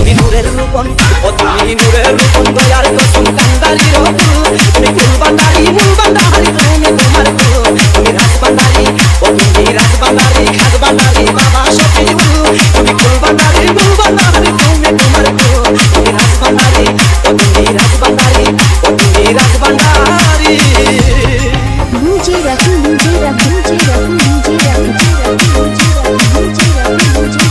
তুমি নূরের রূপন ও তুমি নূরের রূপন দয়ার কসম কান্দারি রূপ তুমি ফুলবান্দারি মূলবান্দারি তুমি তোমার তুমি রাজবান্দারি ও তুমি রাজবান্দারি খাজবান্দারি বাবা শফিউল তুমি ফুলবান্দারি মূলবান্দারি তুমি তোমার তুমি রাজবান্দারি ও তুমি রাজবান্দারি ও তুমি রাজবান্দারি मुझे रखो मुझे रखो मुझे रखो मुझे रखो मुझे रखो मुझे रखो मुझे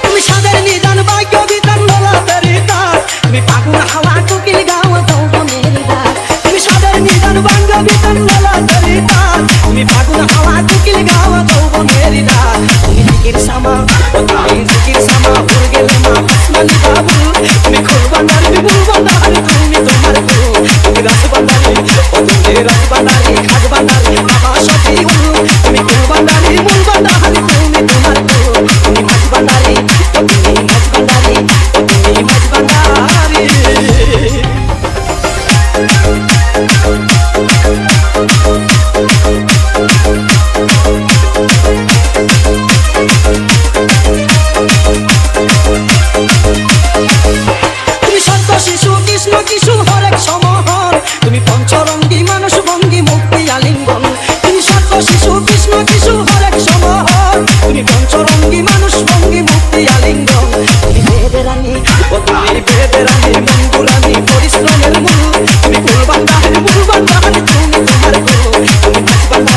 তুমি সাদের নিদান ভাগ্য বিধান বলা তরিকা তুমি পাগুন হাওয়া কোকিল গাও যৌবনের রাত তুমি সাদের নিদান ভাগ্য বিধান বলা তরিকা তুমি পাগুন হাওয়া কোকিল গাও যৌবনের রাত তুমি জিকির সামা ও তুমি জিকির সামা ভুল গেলে মা আসমানি বাবু তুমি খুলবান্দারি বুলবান্দারি তুমি তোমার তুমি রাজবান্দারি ও তুমি রাজবান্দারি খাজবান্দারি বাবা শফিউল তুমি খুলবান্দারি বুলবান্দারি তুমি তোমার তুমি মাঝবান্দারি ও তুমি মাঝবান্দারি ও তুমি মাঝবান্দারি তুমি সত্য শিশু কৃষ্ণ কিশু হরেক সমহর তুমি পঞ্চরঙ্গী মানুষ ভঙ্গি মুক্তি আলিঙ্গন তুমি সত্য শিশু কৃষ্ণ কিশু হরেক সমহর তুমি পঞ্চরঙ্গী মানুষ ভঙ্গি মুক্তি আলিঙ্গন তুমি বেদেরানি ও তুমি বেদেরানি মঙ্গুরানি পরিশ্রমের মূল তুমি ফুলবান্দারি মূলবান্দারি তুমি তোমার তুমি মাঝবান্দারি